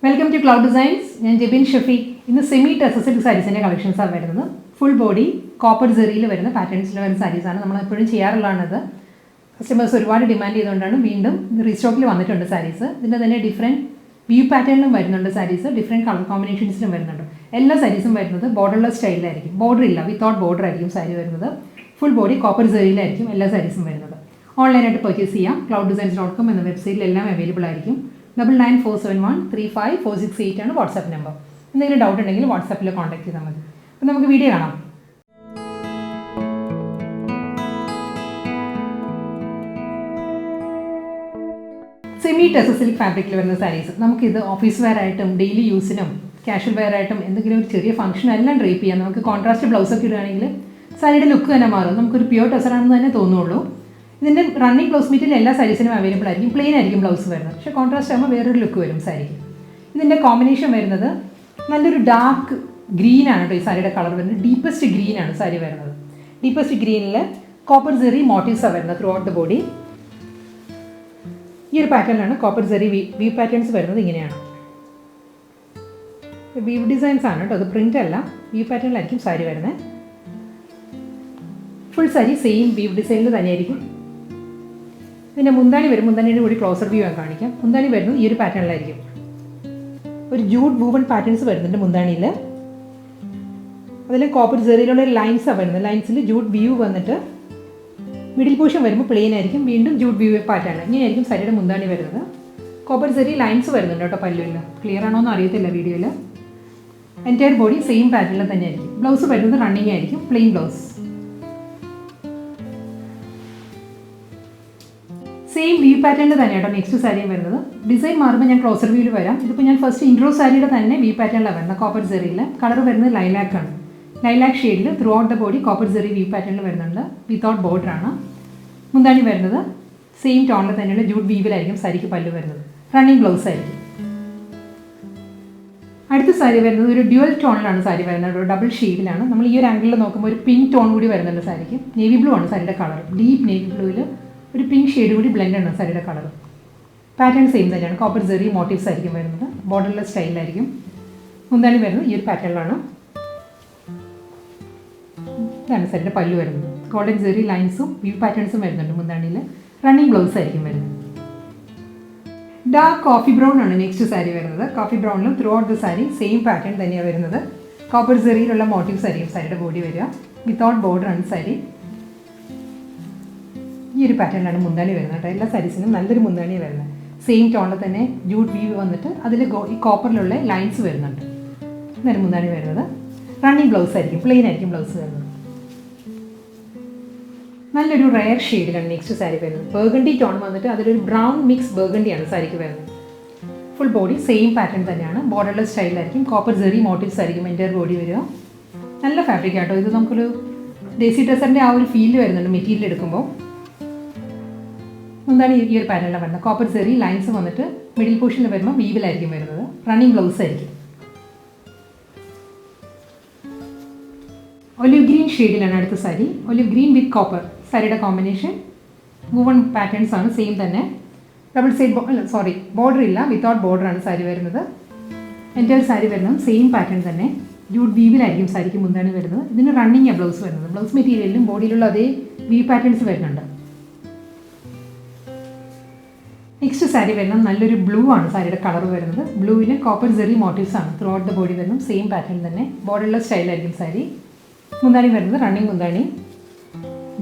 Welcome to Cloud Designs. I am Jabin Shafiq. In the semi-Tusser silk sarees collections are available. Full body copper zari patterns sarees are available. Customers are demanding restock sarees. There are different view patterns sarees, different color combinations. All sarees are borderless style, border without border. Full body copper zari all sarees online at purchase clouddesigns.com and the website available. 9947135468 ആണ് WhatsApp number. എന്തെങ്കിലും doubt ഉണ്ടെങ്കിൽ വാട്സാപ്പിൽ contact ചെയ്താൽ മതി. അപ്പോൾ നമുക്ക് video കാണാം. Semi tussar silk ഫാബ്രിക്കിൽ വരുന്ന സാരീസ് നമുക്കിത് ഓഫീസ് വെയർ ആയിട്ടും ഡെയിലി യൂസിനും കാഷ്വൽ വെയർ ആയിട്ടും എന്തെങ്കിലും ഒരു ചെറിയ ഫംഗ്ഷൻ എല്ലാം ഡ്രേപ്പ് ചെയ്യാം. നമുക്ക് കോൺട്രാസ്റ്റ് ബ്ലൗസൊക്കെ ഇടുകയാണെങ്കിൽ സാരിയുടെ ലുക്ക് തന്നെ മാറും. നമുക്കൊരു പ്യൂർ ടസറാണെന്ന് തന്നെ തോന്നുള്ളൂ. ഇതിൻ്റെ റണ്ണിങ് ബ്ലൗസ് മെറ്റീരിയൽ എല്ലാ സാരീസിനും അവൈലബിൾ ആയിരിക്കും. പ്ലെയിൻ ആയിരിക്കും ബ്ലൗസ് വരുന്നത്, പക്ഷേ കോൺട്രാസ്റ്റ് ആകുമ്പോൾ വേറൊരു ലുക്ക് വരും സാരിക്ക്. ഇതിൻ്റെ കോമ്പിനേഷൻ വരുന്നത് നല്ലൊരു ഡാർക്ക് ഗ്രീൻ ആണ് കേട്ടോ. ഈ സാരിയുടെ കളർ വരുന്നത് ഡീപ്പസ്റ്റ് ഗ്രീൻ ആണ് സാരി വരുന്നത്. ഡീപ്പസ്റ്റ് ഗ്രീനിൽ കോപ്പർ സെറി മോട്ടീവ്സാണ് വരുന്നത് ത്രൂ ഔട്ട് ദ ബോഡി. ഈ ഒരു പാറ്റേണിലാണ് കോപ്പർ സെറി വീവ് പാറ്റേൺസ് വരുന്നത്. ഇങ്ങനെയാണ് വീവ് ഡിസൈൻസ് ആണ് കേട്ടോ, അത് പ്രിൻ്റ് അല്ല, വീവ് പാറ്റേണിലായിരിക്കും സാരി വരുന്നത്. ഫുൾ സാരി സെയിം വീവ് ഡിസൈനിൽ തന്നെയായിരിക്കും. ഇതിൻ്റെ മുന്താണി വരും. മുന്താണിയുടെ കൂടി ക്ലോസർ വ്യൂ ഞാൻ കാണിക്കാം. മുന്താണി വരുന്നത് ഈ ഒരു പാറ്റേണിലായിരിക്കും. ഒരു ജൂട്ട് വൂവൺ പാറ്റേൺസ് വരുന്നുണ്ട് മുന്താണിയിൽ. അതിൽ കോപ്പർ സെറിയിലുള്ള ലൈൻസാണ് വരുന്നത്. ലൈൻസിൽ ജൂട്ട് വ്യൂ വന്നിട്ട് മിഡിൽ പോർഷൻ വരുമ്പോൾ പ്ലെയിൻ ആയിരിക്കും. വീണ്ടും ജൂട്ട് വ്യൂ പാറ്റേൺ. ഇങ്ങനെയായിരിക്കും സാരിയുടെ മുന്താണി വരുന്നത്. കോപ്പർ സെറി ലൈൻസ് വരുന്നുണ്ട് കേട്ടോ പല്ലുവിൽ. ക്ലിയർ ആണോ എന്ന് അറിയത്തില്ല വീഡിയോയിൽ. എൻറ്റയർ ബോഡി സെയിം പാറ്റേണിൽ തന്നെ ആയിരിക്കും. ബ്ലൗസ് വരുന്നത് റണ്ണിങ് ആയിരിക്കും, പ്ലെയിൻ ബ്ലൗസ്. സെയിം വ്യൂ പാറ്റേണിൽ തന്നെയാണ് നെക്സ്റ്റ് സാരിയും വരുന്നത്. ഡിസൈൻ മാറുമ്പോൾ ഞാൻ ക്ലോസർ വ്യൂവിൽ വരാം. ഇതിപ്പോൾ ഞാൻ ഫസ്റ്റ് ഇൻട്രോ സാരിയുടെ തന്നെ വ്യൂ പാറ്റേണിലാണ് വരുന്നത്. കോപ്പർ സെറിയിൽ കളർ വരുന്നത് ലൈലാക്കാണ്. ലൈലാക്ക് ഷെയ്ഡിൽ throughout the body copper zari view പാറ്റേണിൽ വരുന്നുണ്ട്. വിത്തൗട്ട് ബോർഡറാണ്. മുന്താണി വരുന്നത് സെയിം ടോണിൽ തന്നെയുള്ള ജൂട്ട് വീവിലായിരിക്കും സാരിക്ക് പല്ല് വരുന്നത്. റണ്ണിങ് ബ്ലൗസ് ആയിരിക്കും. അടുത്ത സാരി വരുന്നത് ഒരു ഡ്യുവൽ ടോണിലാണ് സാരി വരുന്നത്. ഒരു ഡബിൾ ഷെയ്ഡിലാണ്. നമ്മൾ ഈ ഒരു ആംഗിളിൽ നോക്കുമ്പോൾ ഒരു പിങ്ക് ടോൺ കൂടി വരുന്നുണ്ട് സാരിക്ക്. നേവി ബ്ലൂ ആണ് സാരിയുടെ കളർ. ഡീപ്പ് നേവി ബ്ലൂവിൽ ഒരു പിങ്ക് ഷെയ്ഡ് കൂടി ബ്ലെൻഡ് ആണ് സാരിയുടെ കളർ. പാറ്റേൺ സെയിം തന്നെയാണ്. കോപ്പർ സെറി മോട്ടീവ്സ് ആയിരിക്കും വരുന്നത്. ബോർഡർലെസ് സ്റ്റൈലിലായിരിക്കും. മുന്താണി വരുന്നത് ഈ ഒരു പാറ്റേണിലാണ്. ഇതാണ് സാരിയുടെ പല്ലു വരുന്നത്. ഗോൾഡൻ സെറി ലൈൻസും വ്യൂ പാറ്റേൺസും വരുന്നുണ്ട് മുന്താണിയിൽ. റണ്ണിങ് ബ്ലൗസ് ആയിരിക്കും വരുന്നത്. ഡാർക്ക് കോഫി ബ്രൗൺ ആണ് നെക്സ്റ്റ് സാരി വരുന്നത്. കോഫി ബ്രൗണിലും throughout the sari same pattern തന്നെയാണ് വരുന്നത്. കോപ്പർ സെറിയിലുള്ള മോട്ടീവ്സ് ആയിരിക്കും സാരിയുടെ ബോഡി വരിക. വിത്തൗട്ട് ബോർഡർ ആണ് സാരി. ഈ ഒരു പാറ്റേണിലാണ് മുന്താണി വരുന്നത് കേട്ടോ. എല്ലാ സാരീസിനും നല്ലൊരു മുന്താണി വരുന്നത്. സെയിം ടോണിൽ തന്നെ ജൂട്ട് വീവ് വന്നിട്ട് അതിൽ ഈ കോപ്പറിലുള്ള ലൈൻസ് വരുന്നുണ്ട്. ഇതാണ് മുന്താണി വരുന്നത്. റണ്ണിങ് ബ്ലൗസ് ആയിരിക്കും, പ്ലെയിൻ ആയിരിക്കും ബ്ലൗസ് വരുന്നത്. നല്ലൊരു റെയർ ഷെയ്ഡിലാണ് നെക്സ്റ്റ് സാരി വരുന്നത്. ബർഗണ്ടി ടോൺ വന്നിട്ട് അതിലൊരു ബ്രൗൺ മിക്സ് ബർഗണ്ടിയാണ് സാരിക്ക് വരുന്നത്. ഫുൾ ബോഡി സെയിം പാറ്റേൺ തന്നെയാണ്. ബോർഡർലെസ് സ്റ്റൈലായിരിക്കും. കോപ്പർ സെറി മോട്ടീവ്സ് ആയിരിക്കും എൻ്റയർ ബോഡി വരിക. നല്ല ഫാബ്രിക് ആട്ടോ. ഇത് നമുക്കൊരു ദേസി ഡ്രസ്സറിൻ്റെ ആ ഒരു ഫീൽ വരുന്നുണ്ട് മെറ്റീരിയൽ എടുക്കുമ്പോൾ. എന്താണ് ഈ ഒരു പാറ്റേണിലാണ് വരുന്നത്. കോപ്പർ സെറി ലൈൻസ് വന്നിട്ട് മിഡിൽ പോർഷനിൽ വരുമ്പോൾ വീവിലായിരിക്കും വരുന്നത്. റണ്ണിങ് ബ്ലൗസ് ആയിരിക്കും. ഒലിവ് ഗ്രീൻ ഷെയ്ഡിലാണ് അടുത്ത സാരി. ഒലിവ് ഗ്രീൻ വിത്ത് കോപ്പർ സാരിയുടെ കോമ്പിനേഷൻ. വൂവൺ പാറ്റേൺസ് ആണ് സെയിം തന്നെ. ഡബിൾ സൈഡ് ബോർഡർ ഇല്ല, വിത്തൗട്ട് ബോർഡറാണ് സാരി വരുന്നത്. എൻ്റയർ സാരി വരുന്നത് സെയിം പാറ്റേൺ തന്നെ. ജൂട്ട് വീവിലായിരിക്കും സാരിക്ക് മുന്താണി വരുന്നത്. ഇതിന് റണ്ണിങ് ആണ് ബ്ലൗസ് വരുന്നത്. ബ്ലൗസ് മെറ്റീരിയലിലും ബോഡിയിലുള്ള അതേ വീവ് പാറ്റേൺസ് വരുന്നുണ്ട്. നെക്സ്റ്റ് സാരി വരുന്നത് നല്ലൊരു ബ്ലൂ ആണ് സാരിയുടെ കളർ വരുന്നത്. ബ്ലൂവിൽ കോപ്പർ സെറി മോട്ടീവ്സ് ആണ് ത്രൂ ഔട്ട് ദ ബോഡി വരുന്നത്. സെയിം പാറ്റേൺ തന്നെ. ബോർഡർലെസ് സ്റ്റൈലായിരിക്കും സാരി. മുന്താണി വരുന്നത് റണ്ണിങ് മുന്താണി.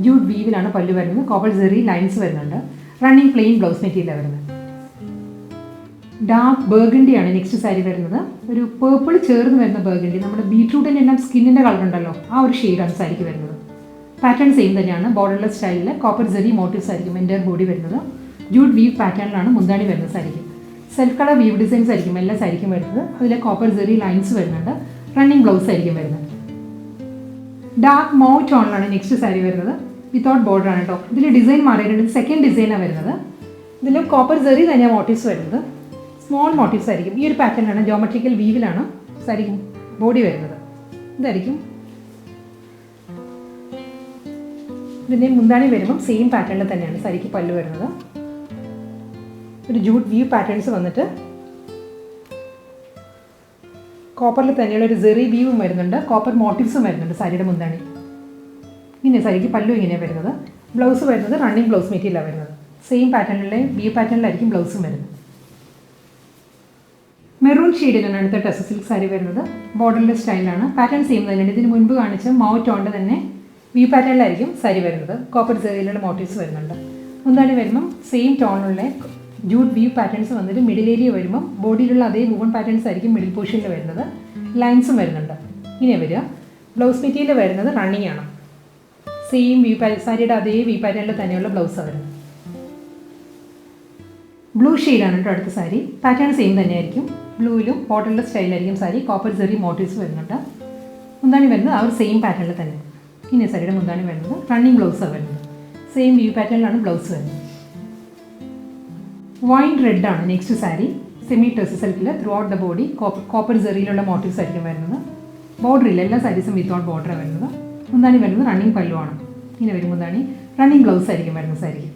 ജൂട്ട് വീവിലാണ് പല്ല് വരുന്നത്. കോപ്പർ സെറി ലൈൻസ് വരുന്നുണ്ട്. റണ്ണിങ് പ്ലെയിൻ ബ്ലൗസ് മെറ്റീരിയലാണ് വരുന്നത്. ഡാർക്ക് ബർഗണ്ടിയാണ് നെക്സ്റ്റ് സാരി വരുന്നത്. ഒരു പേർപ്പിൾ ചേർന്ന് വരുന്ന ബർഗണ്ടി. നമ്മുടെ ബീട്രൂട്ടിൻ്റെ എല്ലാം സ്കിന്നിൻ്റെ കളർ ഉണ്ടല്ലോ, ആ ഒരു ഷെയ്ഡാണ് സാരിക്ക് വരുന്നത്. പാറ്റേൺ സെയിം തന്നെയാണ്. ബോർഡർലെസ് സ്റ്റൈലിൽ കോപ്പർ സെറി മോട്ടീവ്സ് ആയിരിക്കും എൻ്റയർ ബോഡി വരുന്നത്. ജൂട്ട് വീവ് പാറ്റേണിലാണ് മുന്താണി വരുന്നത് സാരിക്ക്. സെൽഫ് കളർ വീവ് ഡിസൈൻസ് ആയിരിക്കും എല്ലാ സാരിക്കും വരുന്നത്. അതിൽ കോപ്പർ സെറി ലൈൻസ് വരുന്നുണ്ട്. റണ്ണിങ് ബ്ലൗസ് ആയിരിക്കും വരുന്നത്. ഡാർക്ക് മൗ ടോണിലാണ് നെക്സ്റ്റ് സാരി വരുന്നത്. വിത്തൗട്ട് ബോർഡർ ആണ് കേട്ടോ. ഇതിൽ ഡിസൈൻ മാറിയിട്ടുണ്ട്. സെക്കൻഡ് ഡിസൈനാണ് വരുന്നത്. ഇതിൽ കോപ്പർ സെറി തന്നെയാണ് മോട്ടീവ്സ് വരുന്നത്. സ്മോൾ മോട്ടീവ്സ് ആയിരിക്കും. ഈ ഒരു പാറ്റേണിലാണ് ജോമെട്രിക്കൽ വീവിലാണ് സാരി ബോഡി വരുന്നത്. ഇതായിരിക്കും ഇതിൻ്റെ മുന്താണി വരുമ്പം സെയിം പാറ്റേണിൽ തന്നെയാണ് സാരിക്ക് പല്ല് വരുന്നത്. ഒരു ജൂട്ട് വ്യൂ പാറ്റേൺസ് വന്നിട്ട് കോപ്പറിൽ തന്നെയുള്ള ഒരു സെറി വീവും വരുന്നുണ്ട്, കോപ്പർ മോട്ടീവ്സും വരുന്നുണ്ട് സാരിയുടെ മുന്താണി. ഇങ്ങനെ സാരിക്ക് പല്ലു ഇങ്ങനെയാണ് വരുന്നത്. ബ്ലൗസ് വരുന്നത് റണ്ണിങ് ബ്ലൗസ് മെറ്റീരിയലാണ് വരുന്നത്. സെയിം പാറ്റേണിലെ വി പാറ്റേണിലായിരിക്കും ബ്ലൗസും വരുന്നത്. മെറൂൺ ഷെയ്ഡിലാണ് അടുത്ത ടസർ സിൽക്ക് സാരി വരുന്നത്. ബോർഡർലെസ് സ്റ്റൈലാണ്. പാറ്റേൺ സെയിം തന്നെയാണ്. ഇതിന് മുൻപ് കാണിച്ച മൗ ടോണിൻ്റെ തന്നെ വി പാറ്റേണിലായിരിക്കും സാരി വരുന്നത്. കോപ്പർ സെറിയിലുള്ള മോട്ടീവ്സ് വരുന്നുണ്ട്. മുന്താണി വരുമ്പം സെയിം ടോണിലുള്ള ജൂട്ട് വീവ് പാറ്റേൺസ് വന്നിട്ട് മിഡിൽ ഏരിയ വരുമ്പം ബോഡിയിലുള്ള അതേ വുവൺ പാറ്റേൺസ് ആയിരിക്കും മിഡിൽ പോർഷനിൽ വരുന്നത്. ലൈൻസും വരുന്നുണ്ട്. ഇങ്ങനെ വരിക. ബ്ലൗസ് മെറ്റീരിയൽ വരുന്നത് റണ്ണിങ് ആണ്. സെയിം വി സാരിയുടെ അതേ വി പാറ്റേണിൽ തന്നെയുള്ള ബ്ലൗസാണ് വരുന്നത്. ബ്ലൂ ഷെയ്ഡാണ് കേട്ടോ അടുത്ത സാരി. പാറ്റേൺ സെയിം തന്നെയായിരിക്കും. ബ്ലൂവിലും ബോർഡർലെസ് സ്റ്റൈലായിരിക്കും സാരി. കോപ്പർ സെറി മോട്ടീവ്സ് വരുന്നുണ്ട്. മുന്താണി വരുന്നത് ആ ഒരു സെയിം പാറ്റേണിൽ തന്നെ. ഇനി സാരിയുടെ മുന്താണി വരുന്നത് റണ്ണിങ് ബ്ലൗസാണ് വരുന്നത്. സെയിം വ്യൂ പാറ്റേണിലാണ് ബ്ലൗസ് വരുന്നത്. വൈൻ റെഡ് ആണ് നെക്സ്റ്റ് സാരി. സെമി ടസർ സിൽക്കിൽ throughout the body copper സെറിയിലുള്ള മോട്ടീവ്സ് ആയിരിക്കും വരുന്നത്. ബോർഡറില്ല, എല്ലാ സാരീസും വിത്തൗട്ട് ബോർഡറാണ് വരുന്നത്. മുന്താണി വരുന്നത് റണ്ണിങ് പല്ലുവാണ്. ഇങ്ങനെ വരും മുന്താണി. റണ്ണിങ് ബ്ലൗസ് ആയിരിക്കും വരുന്നത് സാരിക്ക്.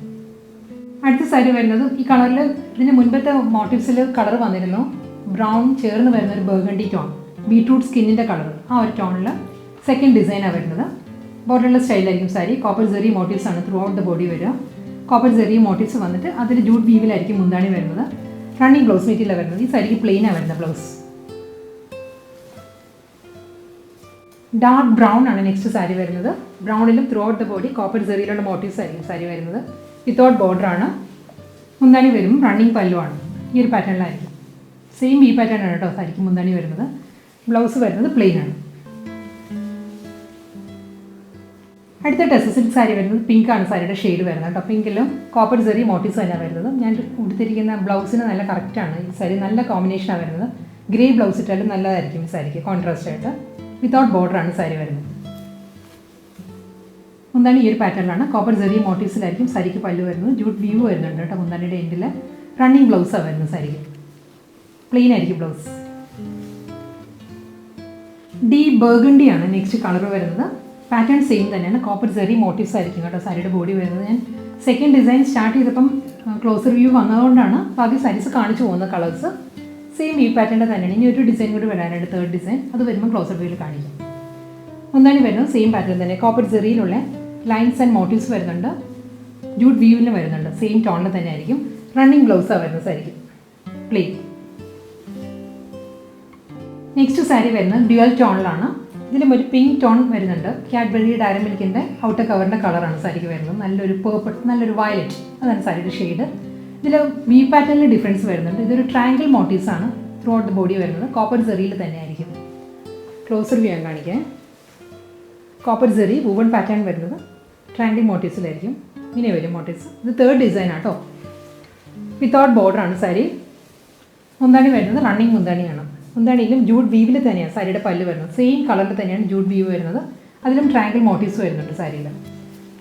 അടുത്ത സാരി വരുന്നത് ഈ കളറിൽ ഇതിന് മുൻപത്തെ മോട്ടീവ്സിൽ കളർ വന്നിരുന്നു. ബ്രൗൺ ചേർന്ന് വരുന്ന ഒരു ബർഗണ്ടി ടോൺ, ബീട്രൂട്ട് സ്കിന്നിൻ്റെ കളർ, ആ ഒരു ടോണിൽ സെക്കൻഡ് ഡിസൈനാണ് വരുന്നത്. ബോർഡർലെസ് സ്റ്റൈലായിരിക്കും സാരി. കോപ്പർ സെറി മോട്ടീവ്സ് ആണ് ത്രൂ ഔട്ട് ദ ബോഡി വരിക. കോപ്പർ സെറി മോട്ടീവ്സ് വന്നിട്ട് അതിൽ ജൂട്ട് വീവിലായിരിക്കും മുന്താണി വരുന്നത്. റണ്ണിങ് ബ്ലൗസ് മെറ്റീരിയലാണ് വരുന്നത്. ഈ സാരിക്ക് പ്ലെയിനാണ് വരുന്നത് ബ്ലൗസ്. ഡാർക്ക് ബ്രൗൺ ആണ് നെക്സ്റ്റ് സാരി വരുന്നത്. ബ്രൗണിലും throughout the body copper സെറിയിലുള്ള മോട്ടീവ്സ് ആയിരിക്കും സാരി വരുന്നത്. വിത്തൗട്ട് ബോർഡറാണ്. മുന്താണി വരും റണ്ണിങ് പല്ലുവാണ്. ഈ ഒരു പാറ്റേണിലായിരിക്കും. സെയിം ഈ പാറ്റേൺ ആണ് കേട്ടോ സാരിക്ക് മുന്താണി വരുന്നത്. ബ്ലൗസ് വരുന്നത് പ്ലെയിൻ ആണ്. അടുത്ത ടസർ സിൽക്ക് സാരി വരുന്നത് പിങ്ക് ആണ് സാരിയുടെ ഷെയ്ഡ് വരുന്നത് കേട്ടോ. പിങ്കിലും കോപ്പർ സെറി മോട്ടീവ്സ് തന്നെയാണ് വരുന്നത്. ഞാൻ കൊടുത്തിരിക്കുന്ന ബ്ലൗസിന് നല്ല കറക്റ്റാണ്. ഈ സാരി നല്ല കോമ്പിനേഷനാണ് വരുന്നത്. ഗ്രേ ബ്ലൗസ് ഇട്ടാലും നല്ലതായിരിക്കും ഈ സാരിക്ക് കോൺട്രാസ്റ്റ് ആയിട്ട്. വിത്തൗട്ട് ബോർഡറാണ് സാരി വരുന്നത്. മുന്താണി ഈ ഒരു പാറ്റേണിലാണ്. കോപ്പർ സെറി മോട്ടീവ്സിലായിരിക്കും സാരിക്ക് പല്ലു വരുന്നത്. ജൂട്ട് വ്യൂ വരുന്നുണ്ട് കേട്ടോ. മുന്താണിയുടെ എൻഡിൽ റണ്ണിങ് ബ്ലൗസാണ് വരുന്നത് സാരിക്ക്. പ്ലെയിൻ ആയിരിക്കും ബ്ലൗസ്. ഡി ബർഗണ്ടിയാണ് നെക്സ്റ്റ് കളർ വരുന്നത്. പാറ്റേൺ സെയിം തന്നെയാണ്. കോപ്പർ സെറി മോട്ടീവ്സ് ആയിരിക്കും കേട്ടോ സാരിയുടെ ബോഡി വരുന്നത്. ഞാൻ സെക്കൻഡ് ഡിസൈൻ സ്റ്റാർട്ട് ചെയ്തപ്പം ക്ലോസർ വ്യൂ വന്നതുകൊണ്ടാണ് ബാക്കി സാരീസ് കാണിച്ചു പോകുന്നത്. കളേഴ്സ് സെയിം വ്യൂ പാറ്റേണിൻ്റെ തന്നെയാണ്. ഇനി ഒരു ഡിസൈൻ കൂടി വരാനായിട്ട് തേർഡ് ഡിസൈൻ, അത് വരുമ്പോൾ ക്ലോസർ വ്യൂവിൽ കാണിക്കും. ഒന്നാണ് വരുന്നത് സെയിം പാറ്റേൺ തന്നെ. കോപ്പർ സെറിയിലുള്ള ലൈൻസ് ആൻഡ് മോട്ടീവ്സ് വരുന്നുണ്ട്. ജൂട്ട് വ്യൂവിന് വരുന്നുണ്ട്. സെയിം ടോണിൽ തന്നെ ആയിരിക്കും. റണ്ണിങ് ബ്ലൗസാണ് വരുന്നത് സാരിക്ക്. പ്ലെയിൻ. നെക്സ്റ്റ് സാരി വരുന്നത് ഡ്യുവൽ ടോണിലാണ്. ഇതിലും ഒരു പിങ്ക് ടോൺ വരുന്നുണ്ട്. കാഡ്ബറി ഡയറി മിൽക്കിൻ്റെ ഔട്ടർ കവറിൻ്റെ കളറാണ് സാരിക്ക് വരുന്നത്. നല്ലൊരു പേർപ്പിൾ, നല്ലൊരു വയലറ്റ്, അതാണ് സാരിയുടെ ഷെയ്ഡ്. ഇതിൽ വി പാറ്റേണിൽ ഡിഫറൻസ് വരുന്നുണ്ട്. ഇതൊരു ട്രയാങ്കിൾ മോട്ടീവ്സ് ആണ് ത്രൂ ഔട്ട് ദ ബോഡി വരുന്നത്. കോപ്പർ സെറിയിൽ തന്നെ ആയിരിക്കും. ക്ലോസർ വ്യൂ ഞാൻ കാണിക്കാം. കോപ്പർ സെറി വുവൺ പാറ്റേൺ വരുന്നത് ട്രയാങ്കിൾ മോട്ടീവ്സിലായിരിക്കും. ഇങ്ങനെ വരും മോട്ടീവ്സ്. ഇത് തേർഡ് ഡിസൈൻ ആട്ടോ. വിത്തൗട്ട് ബോർഡറാണ് സാരി. മുന്താണി വരുന്നത് റണ്ണിങ് മുന്താണിയാണ്. മുന്താണിയിലും ജൂട്ട് വീവിൽ തന്നെയാണ് സാരിയുടെ പല്ല് വരുന്നത്. സെയിം കളറിൽ തന്നെയാണ് ജൂട്ട് വീവ് വരുന്നത്. അതിലും ട്രയാങ്കിൾ മോട്ടീവ്സ് വരുന്നുണ്ട് സാരിയിൽ.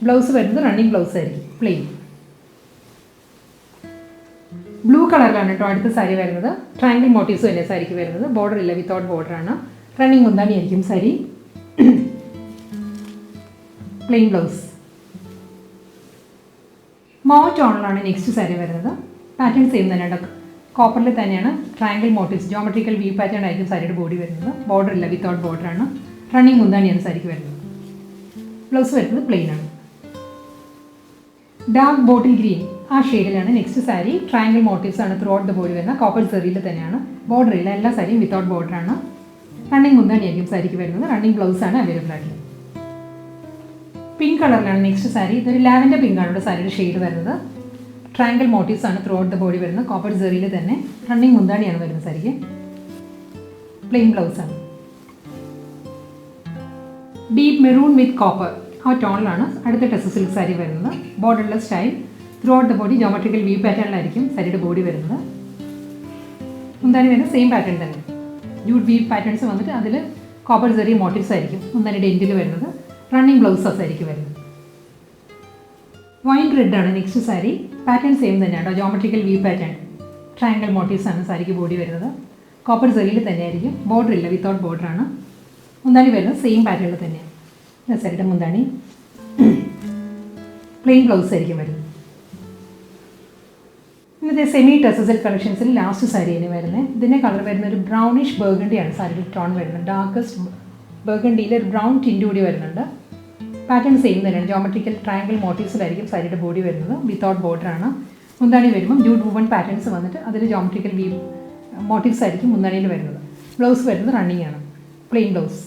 ബ്ലൗസ് വരുന്നത് റണ്ണിങ് ബ്ലൗസ് ആയിരിക്കും. പ്ലെയിൻ. ബ്ലൂ കളറിലാണ് കേട്ടോ അടുത്ത സാരി വരുന്നത്. ട്രയാങ്കിൾ മോട്ടീവ്സ് തന്നെ സാരിക്ക് വരുന്നത്. ബോർഡർ ഇല്ല, വിത്തൗട്ട് ബോർഡറാണ്. റണ്ണിങ് മുന്താണി ആയിരിക്കും സാരി. Plain blouse. മോ ടോണിലാണ് നെക്സ്റ്റ് സാരി വരുന്നത്. പാറ്റേൺ സെയിം തന്നെയാണ്. കോപ്പറിൽ തന്നെയാണ് triangle motives, geometrical V pattern ആയിരിക്കും സാരിയുടെ ബോഡി വരുന്നത്. ബോർഡർ ഇല്ല, വിത്തൗട്ട് ബോർഡറാണ്. റണ്ണിങ് മുന്താണിയാണ് സാരിക്ക് വരുന്നത്. ബ്ലൗസ് വരുന്നത് പ്ലെയിൻ ആണ്. ഡാർക്ക് ബോട്ടിൽ ഗ്രീൻ ആ ഷെയ്ഡിലാണ് നെക്സ്റ്റ് സാരി. ട്രയാങ്കിൾ മോട്ടീവ്സ് ആണ് ത്രൂ ഔട്ട് ദ ബോഡി വരുന്നത്. കോപ്പർ സെറിയിൽ തന്നെയാണ്. ബോർഡർ ഇല്ല, എല്ലാ സാരിയും വിത്തൗട്ട് ബോർഡറാണ്. റണ്ണിങ് മുന്താണിയായിരിക്കും സാരിക്ക് വരുന്നത്. റണ്ണിങ് ബ്ലൗസാണ് അവൈലബിൾ ആയിട്ടുള്ളത്. പിങ്ക് കളറിലാണ് നെക്സ്റ്റ് സാരി. ഇതൊരു ലാവൻഡർ പിങ്ക് ആണ് ഇവിടെ സാരിയുടെ ഷെയ്ഡ് വരുന്നത്. ട്രയാങ്കിൾ മോട്ടീവ്സ് ആണ് ത്രൂ ഔട്ട് ദ ബോഡി വരുന്നത്. കോപ്പർ സെറിയിൽ തന്നെ. റണ്ണിങ് മുന്താണിയാണ് വരുന്നത് സാരിക്ക്. പ്ലെയിൻ ബ്ലൗസാണ്. ഡീപ്പ് മെറൂൺ വിത്ത് കോപ്പർ ആ ടോണിലാണ് അടുത്ത ടസർ സിൽക്ക് സാരി വരുന്നത്. Borderless style. Throughout the body geometrical V പാറ്റേണിലായിരിക്കും സാരിയുടെ ബോഡി വരുന്നത്. മുന്താണി വരുന്നത് സെയിം പാറ്റേൺ തന്നെ. ജൂട്ട് വി പാറ്റേൺസ് വന്നിട്ട് അതിൽ കോപ്പർ സെറി മോട്ടീവ്സ് ആയിരിക്കും മുന്താണിയുടെ എൻഡിൽ വരുന്നത്. റണ്ണിങ് ബ്ലൗസസ് ആയിരിക്കും വരുന്നത്. വൈൻ റെഡ് ആണ് നെക്സ്റ്റ് സാരി. പാറ്റേൺ സെയിം തന്നെയാണ്. Geometrical V pattern. Triangle motifs ആണ് സാരിക്ക് ബോഡി വരുന്നത്. കോപ്പർ സെറിയിൽ തന്നെ ആയിരിക്കും. ബോർഡർ ഇല്ല, വിത്തൗട്ട് ബോർഡറാണ്. മുന്താണി വരുന്നത് സെയിം പാറ്റേണിൽ തന്നെയാണ്. സാരിയുടെ മുന്താണി പ്ലെയിൻ ബ്ലൗസ് ആയിരിക്കും വരുന്നത്. ഇത് സെമി ടെസർ സിൽക്ക് കളക്ഷൻസിൽ ലാസ്റ്റ് സാരിയാണ് വരുന്നത്. ഇതിൻ്റെ കളർ വരുന്ന ഒരു ബ്രൗണിഷ് ബർഗണ്ടിയാണ് സാരിയുടെ ടോൺ വരുന്നത്. ഡാർക്കസ്റ്റ് ബർഗണ്ടിയിൽ ഒരു ബ്രൗൺ ടിൻറ്റ് കൂടി വരുന്നുണ്ട്. പാറ്റേൺ സെയിം തന്നെയാണ്. ജോമെട്രിക്കൽ ട്രയാങ്കിൾ മോട്ടീവ്സിലായിരിക്കും സാരിയുടെ ബോഡി വരുന്നത്. വിത്തൗട്ട് ബോർഡറാണ്. മുന്താണി വരുമ്പം ജൂട്ട് വുവൺ പാറ്റേൺസ് വന്നിട്ട് അതിൽ ജോമെട്രിക്കൽ വീവ് മോട്ടീവ്സ് ആയിരിക്കും മുന്താണിയിൽ വരുന്നത്. ബ്ലൗസ് വരുന്നത് റണ്ണിങ് ആണ്, പ്ലെയിൻ ബ്ലൗസ്.